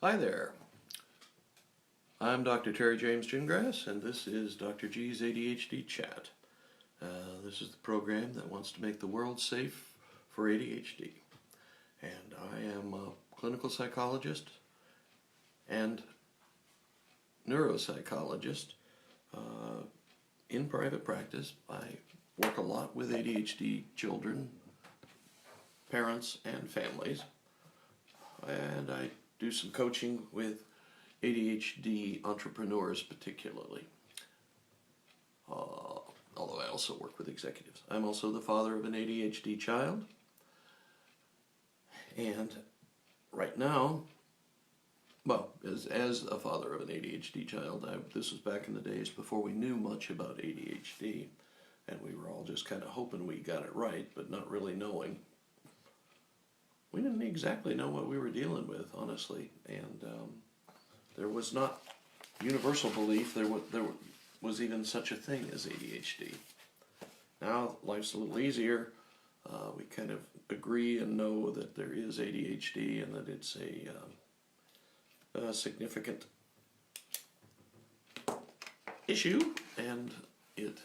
Hi there. I'm Dr. Terry James Gingrass, and this is Dr. G's ADHD Chat. This is the program that wants to make the world safe for ADHD. And I am a clinical psychologist and neuropsychologist in private practice. I work a lot with ADHD children, parents, and families. And I do some coaching with ADHD entrepreneurs particularly, although I also work with executives. I'm also the father of an ADHD child, and right now, well, as a father of an ADHD child, this was back in the days before we knew much about ADHD, and we were all just kind of hoping we got it right, but not really knowing. We didn't exactly know what we were dealing with, honestly, and there was not universal belief there was even such a thing as ADHD. Now life's a little easier. We kind of agree and know that there is ADHD and that it's a significant issue, and it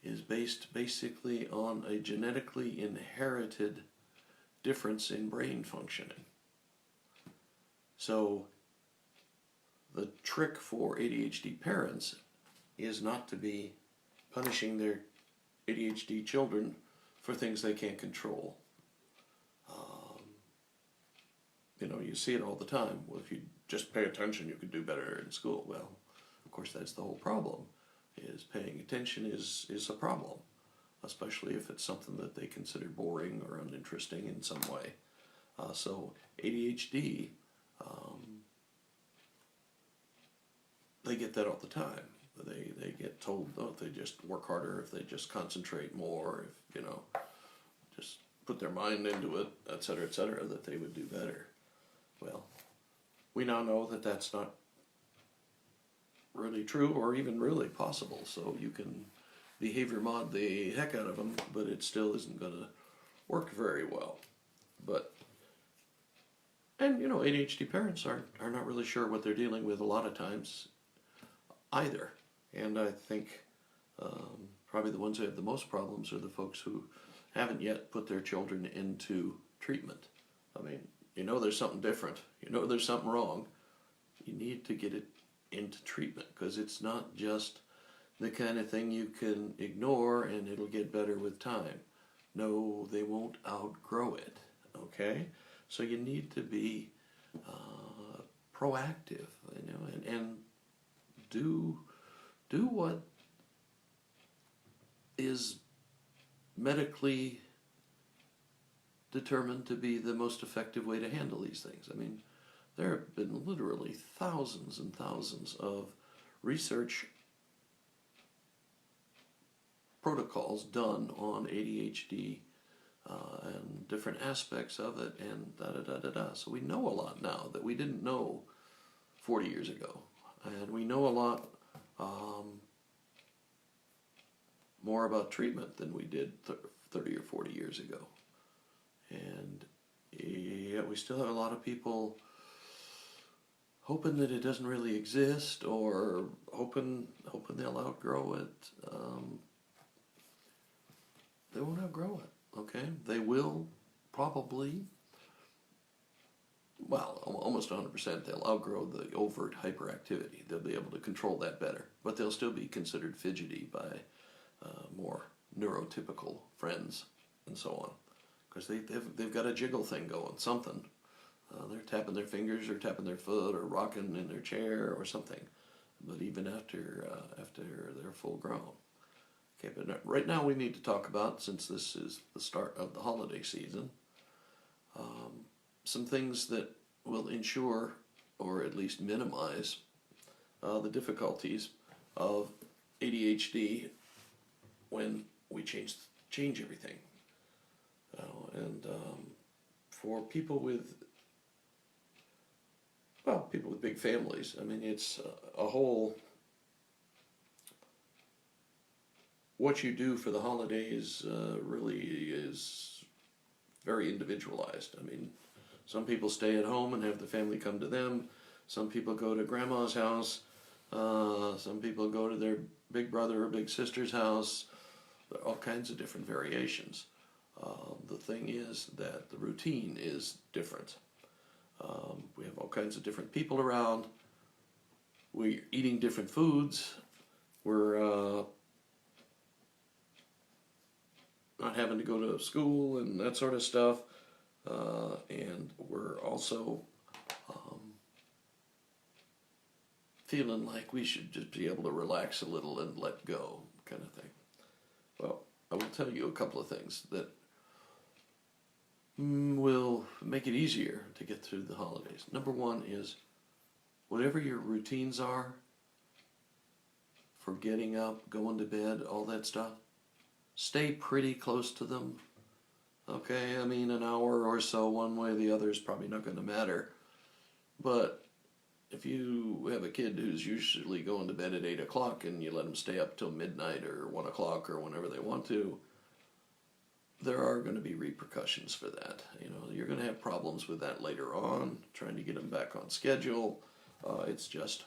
is based basically on a genetically inherited difference in brain functioning. So the trick for ADHD parents is not to be punishing their ADHD children for things they can't control. You see it all the time. Well, if you just pay attention, you could do better in school. Well, of course, that's the whole problem, is paying attention is a problem, especially if it's something that they consider boring or uninteresting in some way. So ADHD, they get that all the time. They get told, oh, if they just work harder, if they just concentrate more, if, just put their mind into it, et cetera, that they would do better. Well, we now know that that's not really true or even really possible. So you can behavior mod the heck out of them, but it still isn't going to work very well. And ADHD parents are not really sure what they're dealing with a lot of times either. And I think probably the ones who have the most problems are the folks who haven't yet put their children into treatment. I mean, there's something different. There's something wrong. You need to get it into treatment, because it's not just the kind of thing you can ignore and it'll get better with time. No, they won't outgrow it, okay? So you need to be proactive, and do what is medically determined to be the most effective way to handle these things. I mean, there have been literally thousands and thousands of research protocols done on ADHD and different aspects of it, and da-da-da-da-da. So we know a lot now that we didn't know 40 years ago. And we know a lot more about treatment than we did 30 or 40 years ago. And yet we still have a lot of people hoping that it doesn't really exist, or hoping they'll outgrow it. They won't outgrow it, okay? They will probably, well, almost 100%, they'll outgrow the overt hyperactivity. They'll be able to control that better, but they'll still be considered fidgety by more neurotypical friends and so on, because they've got a jiggle thing going, something. They're tapping their fingers or tapping their foot or rocking in their chair or something, but even after they're full grown. Okay, but right now we need to talk about, since this is the start of the holiday season, some things that will ensure, or at least minimize, the difficulties of ADHD when we change everything. And for people with big families, I mean, it's a whole, what you do for the holidays really is very individualized. I mean, Some people stay at home and have the family come to them. Some people go to grandma's house. Some people go to their big brother or big sister's house. There are all kinds of different variations. The thing is that the routine is different. We have all kinds of different people around. We're eating different foods. We're not having to go to school and that sort of stuff. And we're also feeling like we should just be able to relax a little and let go, kind of thing. Well, I will tell you a couple of things that will make it easier to get through the holidays. Number one is, whatever your routines are for getting up, going to bed, all that stuff, stay pretty close to them. Okay, I mean, an hour or so one way or the other is probably not going to matter. But if you have a kid who's usually going to bed at 8 o'clock and you let them stay up till midnight or 1 o'clock or whenever they want to, there are going to be repercussions for that. You know, you're going to have problems with that later on, trying to get them back on schedule. It's just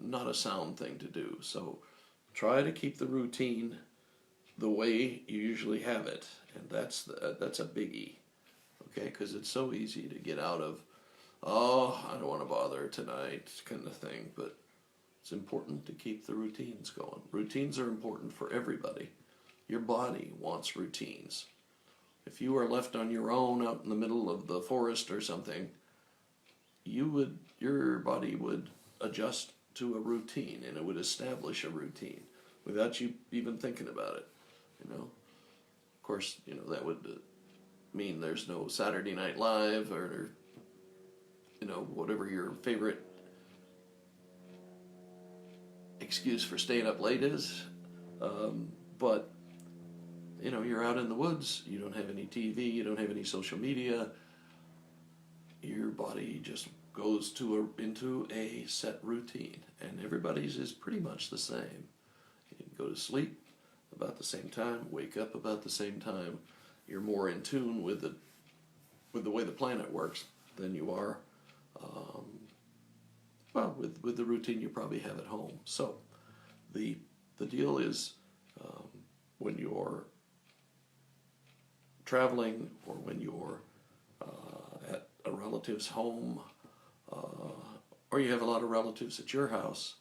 not a sound thing to do. So try to keep the routine the way you usually have it, and that's a biggie, okay? Because it's so easy to get out of, I don't want to bother tonight, kind of thing. But it's important to keep the routines going. Routines are important for everybody. Your body wants routines. If you are left on your own out in the middle of the forest or something, your body would adjust to a routine, and it would establish a routine without you even thinking about it. You know, of course, you know that would mean there's no Saturday Night Live or you know, whatever your favorite excuse for staying up late is. But you know, you're out in the woods. You don't have any TV. You don't have any social media. Your body just goes into a set routine, and everybody's is pretty much the same. You go to sleep about the same time, wake up about the same time. You're more in tune with the way the planet works than you are, with the routine you probably have at home. So the deal is, when you're traveling or when you're at a relative's home, or you have a lot of relatives at your house,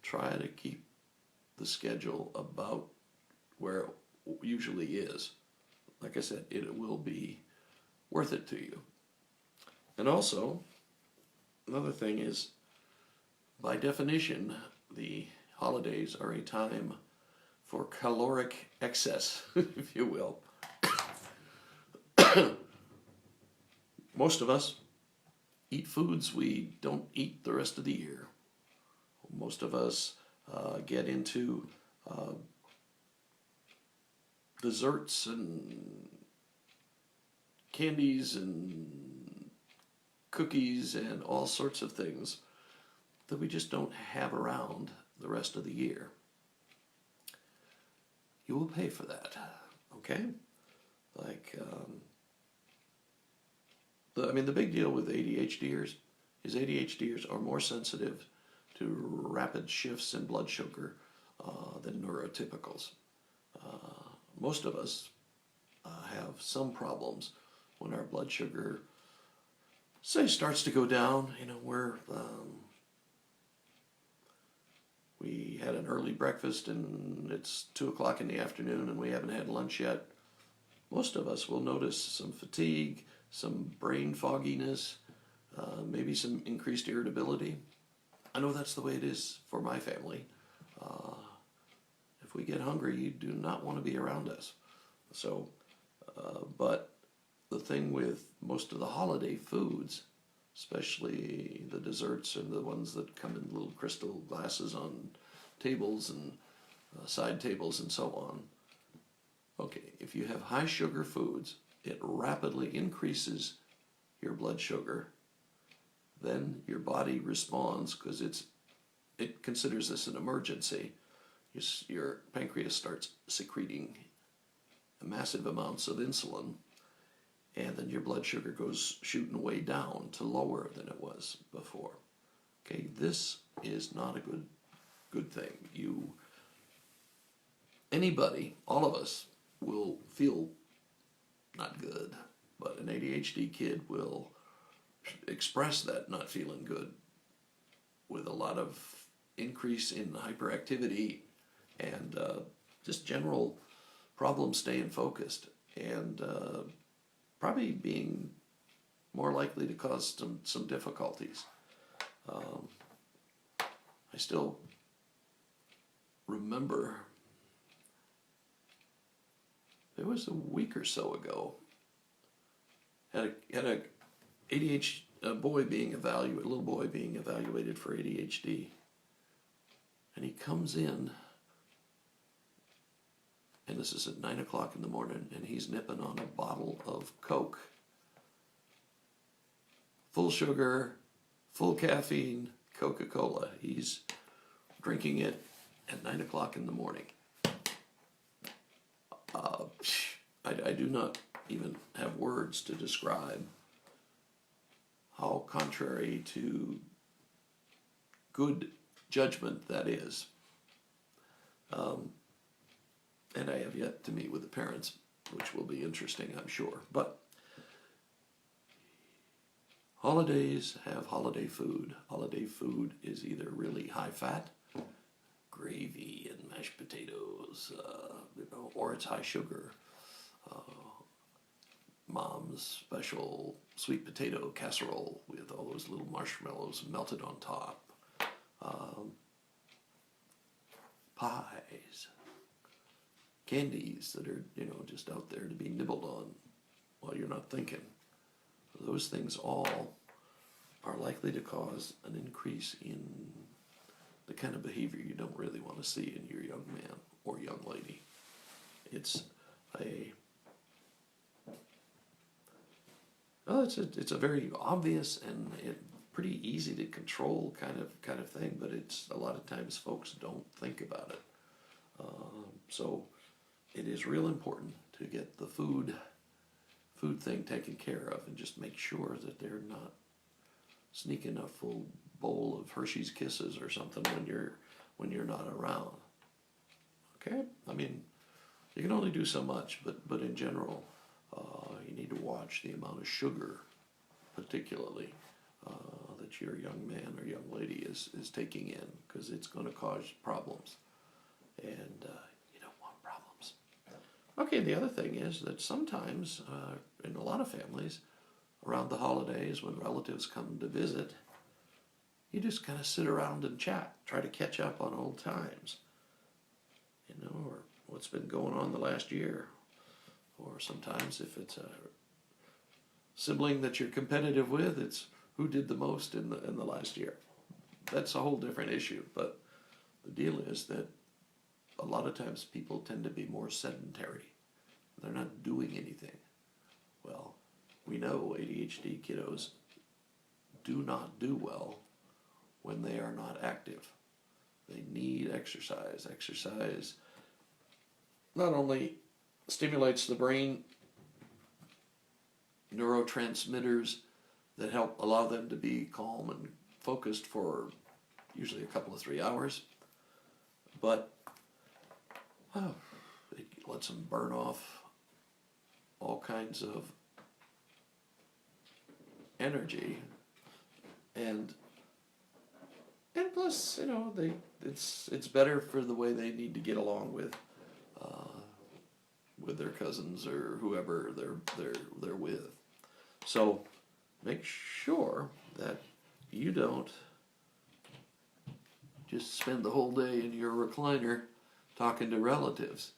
try to keep the schedule about where it usually is. Like I said, it will be worth it to you. And also, another thing is, by definition, the holidays are a time for caloric excess, if you will. Most of us eat foods we don't eat the rest of the year. Most of us get into desserts and candies and cookies and all sorts of things that we just don't have around the rest of the year. You will pay for that, okay? Like, the big deal with ADHDers is ADHDers are more sensitive to rapid shifts in blood sugar than neurotypicals. Most of us have some problems when our blood sugar, say, starts to go down. You know, we had an early breakfast and it's 2 o'clock in the afternoon and we haven't had lunch yet. Most of us will notice some fatigue, some brain fogginess, maybe some increased irritability. I know that's the way it is for my family. If we get hungry, you do not want to be around us. So, but the thing with most of the holiday foods, especially the desserts and the ones that come in little crystal glasses on tables and side tables and so on. Okay, if you have high sugar foods, it rapidly increases your blood sugar. Then your body responds because it considers this an emergency. Your pancreas starts secreting massive amounts of insulin, and then your blood sugar goes shooting way down to lower than it was before. Okay, this is not a good thing. Anybody, all of us, will feel not good, but an ADHD kid will express that not feeling good with a lot of increase in hyperactivity and just general problems staying focused, and probably being more likely to cause some difficulties. I still remember it was a week or so ago, had a ADHD little boy being evaluated for ADHD, and he comes in, and this is at 9 o'clock in the morning, and he's nipping on a bottle of Coke, full sugar, full caffeine Coca-Cola. He's drinking it at 9 o'clock in the morning. I do not even have words to describe how contrary to good judgment that is. And I have yet to meet with the parents, which will be interesting, I'm sure. But holidays have holiday food. Holiday food is either really high fat, gravy and mashed potatoes, or it's high sugar. Mom's special sweet potato casserole with all those little marshmallows melted on top. Pies, candies that are, just out there to be nibbled on while you're not thinking. Those things all are likely to cause an increase in the kind of behavior you don't really want to see in your young man or young lady. It's a very obvious and pretty easy to control kind of thing, but it's a lot of times folks don't think about it. So it is real important to get the food thing taken care of, and just make sure that they're not sneaking a full bowl of Hershey's Kisses or something when you're not around. Okay, I mean, you can only do so much, but in general, you need to watch the amount of sugar, particularly, that your young man or young lady is taking in, because it's going to cause problems, and you don't want problems. Okay, the other thing is that sometimes, in a lot of families, around the holidays when relatives come to visit, you just kind of sit around and chat, try to catch up on old times, or what's been going on the last year. Or sometimes if it's a sibling that you're competitive with, it's who did the most in the last year. That's a whole different issue, but the deal is that a lot of times people tend to be more sedentary. They're not doing anything. Well, we know ADHD kiddos do not do well when they are not active. They need exercise. Exercise not only stimulates the brain neurotransmitters that help allow them to be calm and focused for usually a couple of 3 hours, but it lets them burn off all kinds of energy, and plus, it's better for the way they need to get along with their cousins or whoever they're with. So make sure that you don't just spend the whole day in your recliner talking to relatives.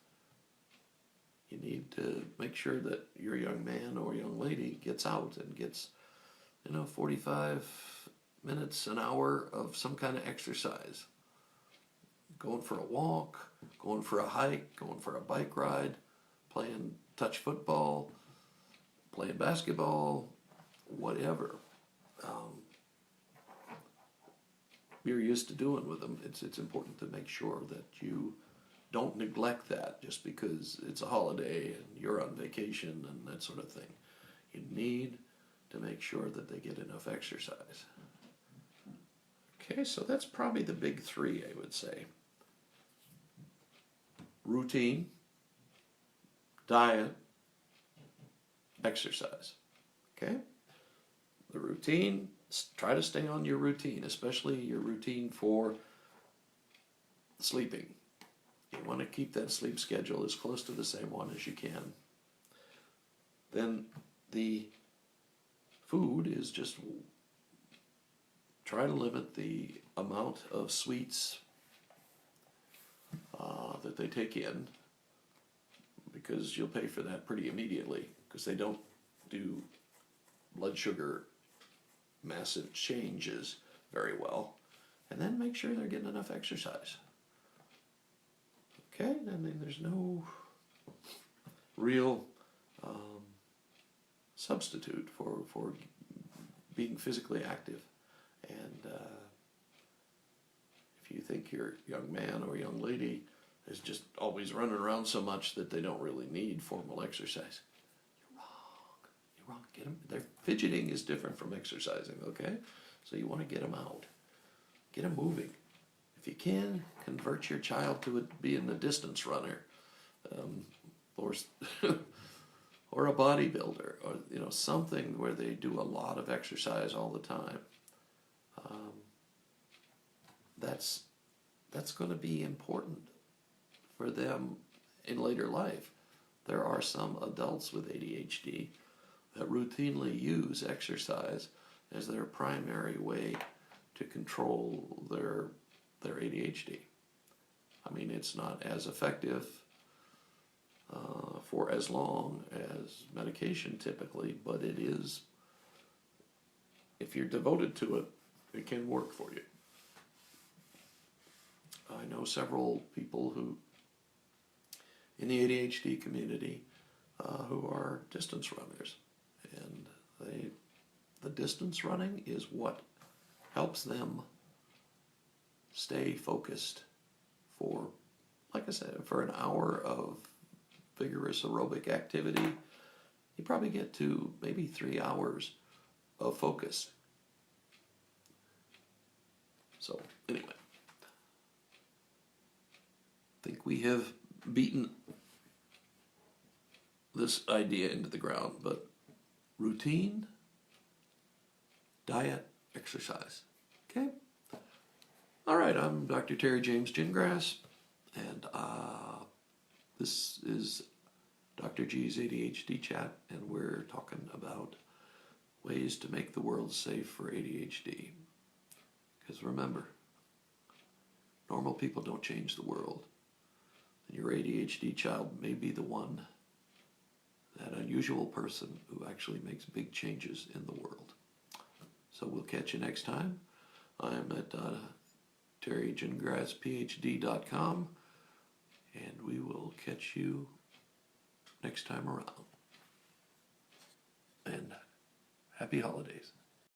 You need to make sure that your young man or young lady gets out and gets 45 minutes, an hour of some kind of exercise. Going for a walk, going for a hike, going for a bike ride, playing touch football, playing basketball, whatever you're used to doing with them. It's important to make sure that you don't neglect that just because it's a holiday and you're on vacation and that sort of thing. You need to make sure that they get enough exercise. Okay, so that's probably the big three, I would say. Routine, diet, exercise. Okay? The routine, try to stay on your routine, especially your routine for sleeping. You want to keep that sleep schedule as close to the same one as you can. Then the food is just try to limit the amount of sweets that they take in, because you'll pay for that pretty immediately, because they don't do blood sugar massive changes very well. And then make sure they're getting enough exercise. Okay, I mean, there's no real substitute for being physically active. And if you think your young man or young lady is just always running around so much that they don't really need formal exercise, you're wrong. You're wrong. Get them. Their fidgeting is different from exercising. Okay, so you want to get them out, get them moving. If you can, convert your child to being a distance runner, or or a bodybuilder, or something where they do a lot of exercise all the time. That's going to be important for them in later life. There are some adults with ADHD that routinely use exercise as their primary way to control their ADHD. I mean, it's not as effective for as long as medication typically, but it is, if you're devoted to it, it can work for you. I know several people who, in the ADHD community, who are distance runners, and the distance running is what helps them stay focused for, like I said, for an hour of vigorous aerobic activity. You probably get to maybe 3 hours of focus. So anyway, I think we have beaten this idea into the ground, but routine, diet, exercise. Okay? All right, I'm Dr. Terry James Gingrass, and this is Dr. G's ADHD Chat, and we're talking about ways to make the world safe for ADHD. Because remember, normal people don't change the world. And your ADHD child may be the one, that unusual person who actually makes big changes in the world. So we'll catch you next time. I'm at terrygingrassphd.com, and we will catch you next time around. And happy holidays.